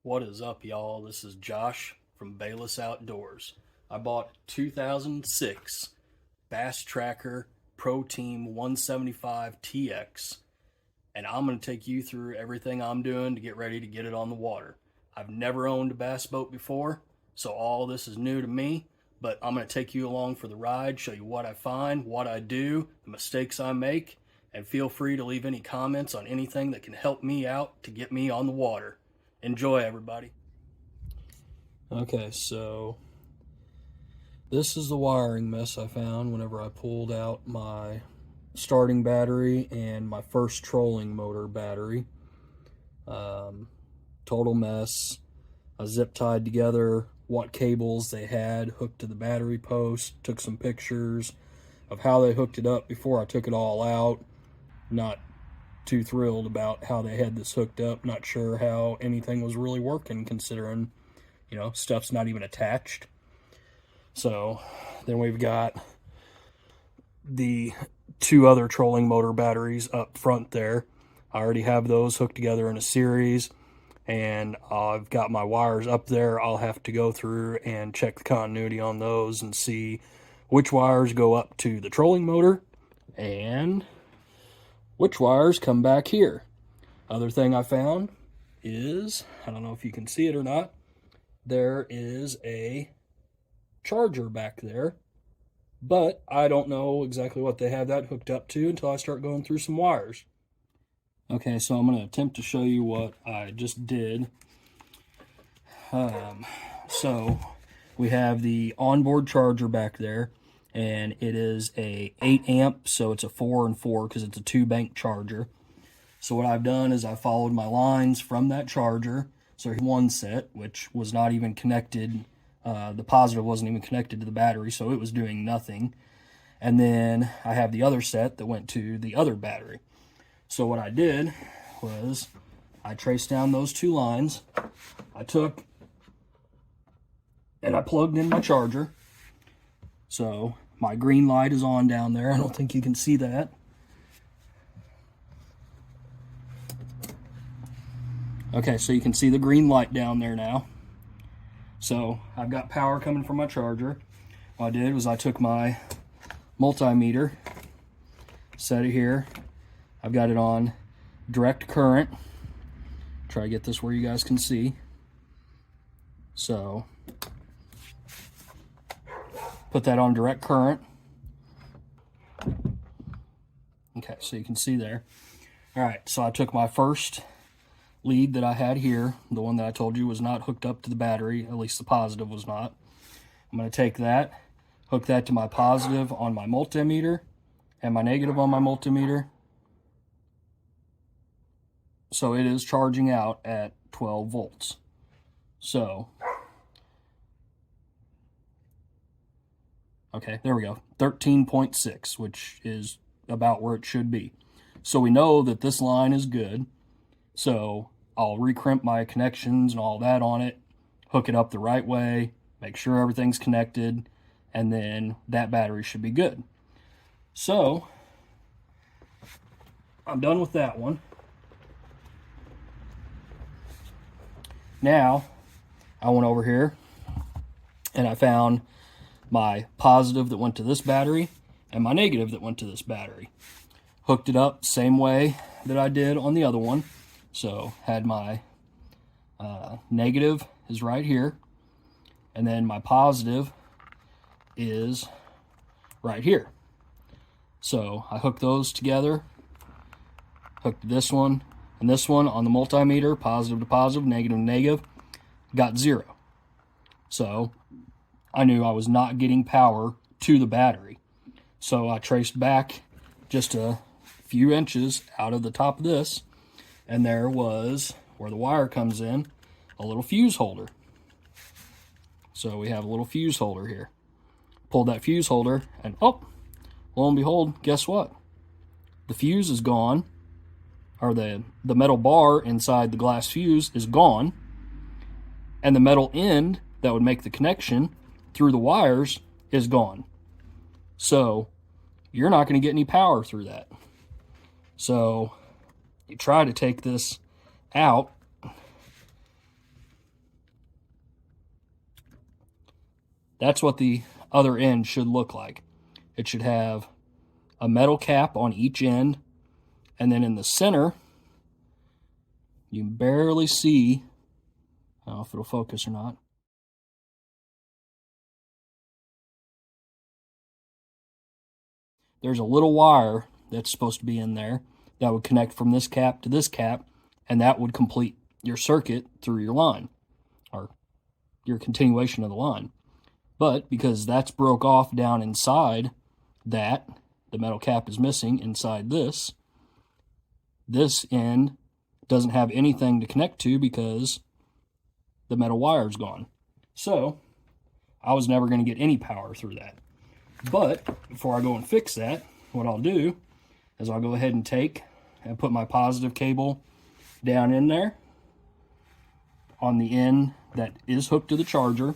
What is up, y'all? This is Josh from Bayless Outdoors. I bought 2006 Bass Tracker Pro Team 175 TX, and I'm going to take you through everything I'm doing to get ready to get it on the water. I've never owned a bass boat before, so all this is new to me, but I'm going to take you along for the ride, show you what I find, what I do, the mistakes I make, and feel free to leave any comments on anything that can help me out to get me on the water. Enjoy, everybody. Okay, so this is the wiring mess I found whenever I pulled out my starting battery and my first trolling motor battery. Total mess. I zip tied together what cables they had hooked to the battery post, took some pictures of how they hooked it up before I took it all out. Not too thrilled about how they had this hooked up. Not sure how anything was really working, considering, stuff's not even attached. So then we've got the two other trolling motor batteries up front there. I already have those hooked together in a series, and I've got my wires up there. I'll have to go through and check the continuity on those and see which wires go up to the trolling motor and which wires come back here. Other thing I found is, I don't know if you can see it or not, there is a charger back there, but I don't know exactly what they have that hooked up to until I start going through some wires. Okay, so I'm going to attempt to show you what I just did. So we have the onboard charger back there, and it is a 8 amp, so it's a 4 and 4 because it's a 2-bank charger. So what I've done is I followed my lines from that charger. So here's one set, which was not even connected. The positive wasn't even connected to the battery, so it was doing nothing. And then I have the other set that went to the other battery. So what I did was I traced down those two lines. I took and I plugged in my charger. So my green light is on down there. I don't think you can see that. Okay, so you can see the green light down there now. So I've got power coming from my charger. What I did was I took my multimeter, set it here. I've got it on direct current. Try to get this where you guys can see. So put that on direct current. Okay, so you can see there. All right, so I took my first lead that I had here, the one that I told you was not hooked up to the battery, at least the positive was not. I'm going to take that, hook that to my positive on my multimeter and my negative on my multimeter. So it is charging out at 12 volts. So, okay, there we go, 13.6, which is about where it should be. So we know that this line is good. So I'll recrimp my connections and all that on it, hook it up the right way, make sure everything's connected, and then that battery should be good. So I'm done with that one. Now I went over here and I found my positive that went to this battery and my negative that went to this battery. Hooked it up same way that I did on the other one. So had my negative is right here, and then my positive is right here. So I hooked those together, hooked this one and this one on the multimeter, positive to positive, negative to negative, got 0. So I knew I was not getting power to the battery. So I traced back just a few inches out of the top of this, and there was, where the wire comes in, a little fuse holder. So we have a little fuse holder here. Pulled that fuse holder, and oh, lo and behold, guess what? The fuse is gone, or the metal bar inside the glass fuse is gone, and the metal end that would make the connection through the wires is gone. So you're not going to get any power through that. So you try to take this out That's what the other end should look like. It should have a metal cap on each end, and then in the center, you can barely see, I don't know if it'll focus or not. There's a little wire that's supposed to be in there that would connect from this cap to this cap, and that would complete your circuit through your line, or your continuation of the line. But because that's broke off down inside that, the metal cap is missing inside this end doesn't have anything to connect to because the metal wire is gone. So I was never going to get any power through that. But before I go and fix that, what I'll do is I'll go ahead and take and put my positive cable down in there on the end that is hooked to the charger,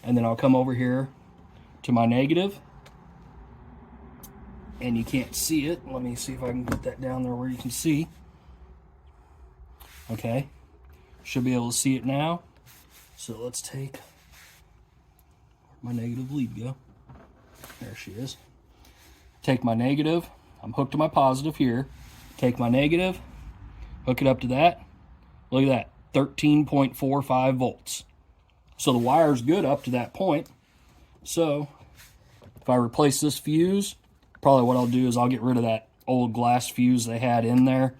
and then I'll come over here to my negative, and you can't see it. Let me see if I can put that down there where you can see. Okay, should be able to see it now. So let's take, where'd my negative lead go? There she is. Take my negative, I'm hooked to my positive here. Take my negative, hook it up to that. Look at that, 13.45 volts. So the wire's good up to that point. So if I replace this fuse, probably what I'll do is I'll get rid of that old glass fuse they had in there,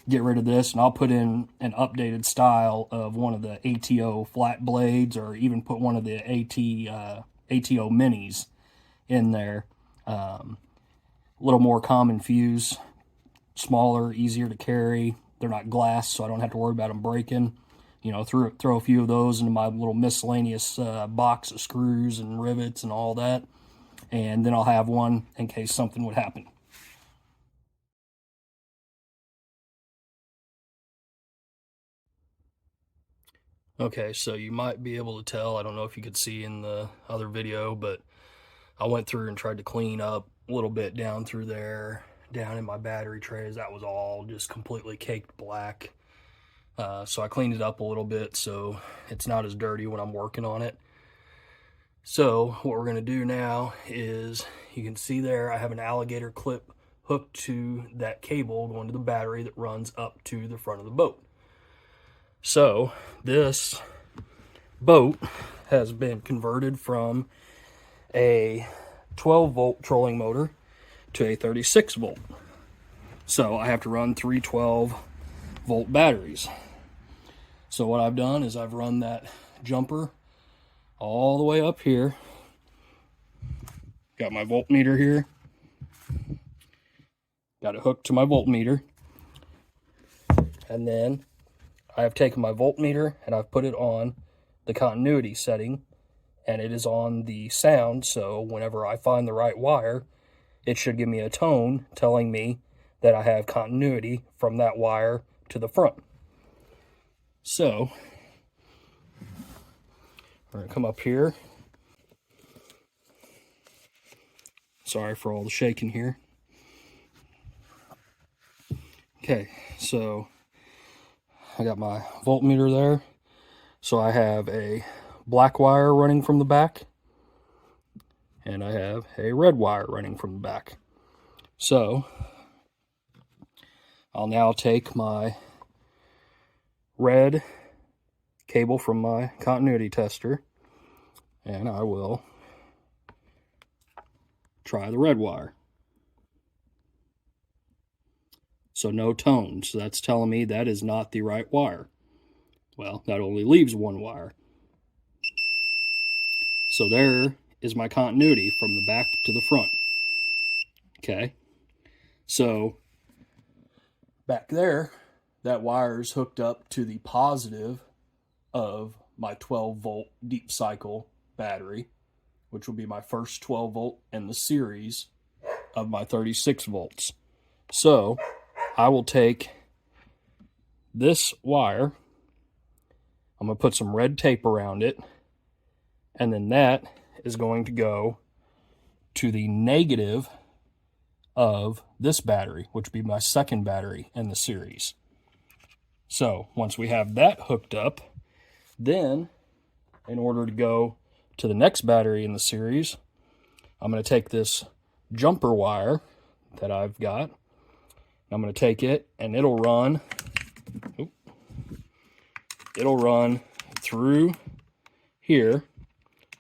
get rid of this, and I'll put in an updated style of one of the ATO flat blades, or even put one of the ATO minis in there. A little more common fuse, smaller, easier to carry. They're not glass, so I don't have to worry about them breaking. You know, throw a few of those into my little miscellaneous box of screws and rivets and all that. And then I'll have one in case something would happen. Okay, so you might be able to tell, I don't know if you could see in the other video, but I went through and tried to clean up a little bit down through there, down in my battery trays. That was all just completely caked black. So I cleaned it up a little bit so it's not as dirty when I'm working on it. So what we're going to do now is, you can see there I have an alligator clip hooked to that cable going to the battery that runs up to the front of the boat. So this boat has been converted from a 12 volt trolling motor to a 36 volt. So I have to run three 12 volt batteries. So what I've done is I've run that jumper all the way up here. Got my voltmeter here. Got it hooked to my voltmeter. And then I have taken my voltmeter and I've put it on the continuity setting, and it is on the sound, so whenever I find the right wire, it should give me a tone telling me that I have continuity from that wire to the front. So we're going to come up here. Sorry for all the shaking here. Okay, so I got my voltmeter there. So I have a black wire running from the back, and I have a red wire running from the back. So I'll now take my red cable from my continuity tester, and I will try the red wire. So no tone, so that's telling me that is not the right wire. Well, that only leaves one wire. So there is my continuity from the back to the front. Okay, so back there, that wire is hooked up to the positive of my 12 volt deep cycle battery, which will be my first 12 volt in the series of my 36 volts. So I will take this wire, I'm going to put some red tape around it, and then that is going to go to the negative of this battery, which would be my second battery in the series. So once we have that hooked up, then in order to go to the next battery in the series, I'm going to take this jumper wire that I've got. I'm going to take it, and it'll run through here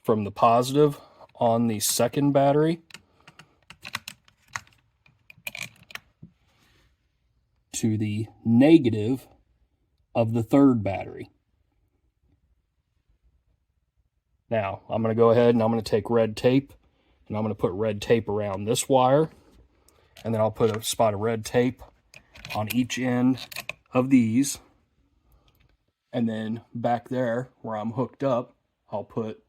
from the positive on the second battery to the negative of the third battery. Now, I'm going to go ahead and I'm going to take red tape, and I'm going to put red tape around this wire, and then I'll put a spot of red tape on each end of these. And then back there where I'm hooked up, I'll put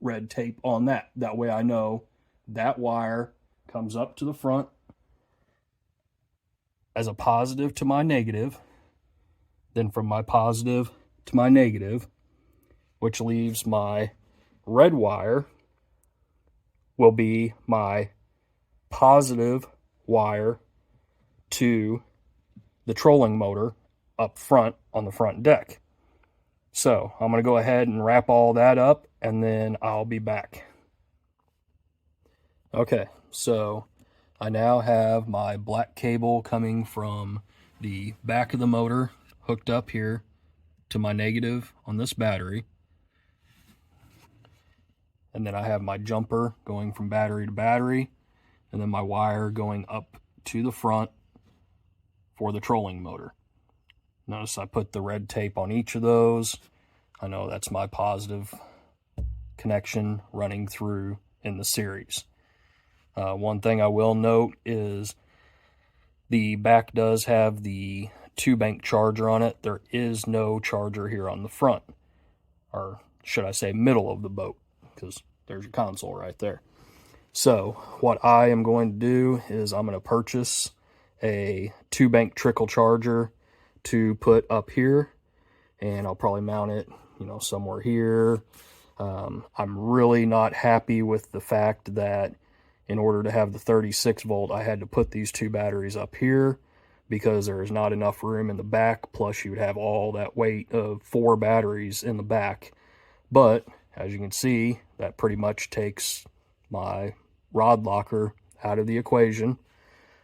red tape on that. That way I know that wire comes up to the front as a positive to my negative, then from my positive to my negative, which leaves my red wire will be my positive wire to the trolling motor up front on the front deck. So I'm going to go ahead and wrap all that up, and then I'll be back. Okay, so I now have my black cable coming from the back of the motor hooked up here to my negative on this battery. And then I have my jumper going from battery to battery, and then my wire going up to the front for the trolling motor. Notice I put the red tape on each of those. I know that's my positive connection running through in the series. One thing I will note is the back does have the 2-bank charger on it. There is no charger here on the front, or should I say middle of the boat, because there's your console right there. So what I am going to do is I'm going to purchase a 2-bank trickle charger to put up here, and I'll probably mount it, somewhere here. I'm really not happy with the fact that in order to have the 36 volt, I had to put these 2 batteries up here because there is not enough room in the back. Plus you would have all that weight of 4 batteries in the back. But as you can see, that pretty much takes my rod locker out of the equation.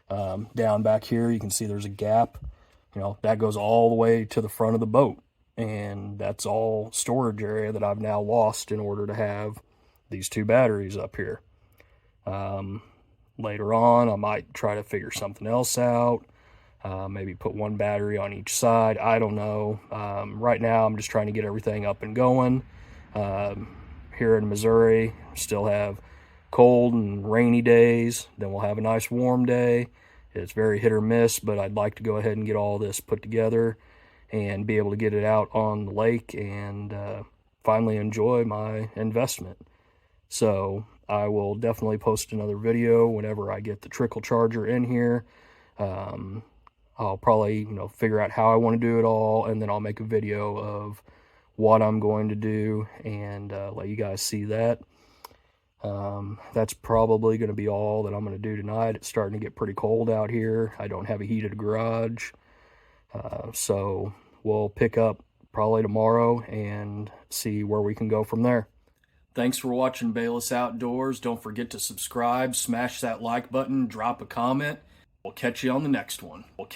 Down back here, you can see there's a gap. That goes all the way to the front of the boat. And that's all storage area that I've now lost in order to have these 2 batteries up here. Later on, I might try to figure something else out. Maybe put 1 battery on each side. I don't know. Right now, I'm just trying to get everything up and going. Here in Missouri, still have cold and rainy days. Then we'll have a nice warm day. It's very hit or miss, but I'd like to go ahead and get all this put together and be able to get it out on the lake and finally enjoy my investment. So I will definitely post another video whenever I get the trickle charger in here. I'll probably, figure out how I want to do it all, and then I'll make a video of what I'm going to do and let you guys see that. That's probably going to be all that I'm going to do tonight. It's starting to get pretty cold out here. I don't have a heated garage. So we'll pick up probably tomorrow and see where we can go from there. Thanks for watching Bayless Outdoors. Don't forget to subscribe, smash that like button, drop a comment. We'll catch you on the next one.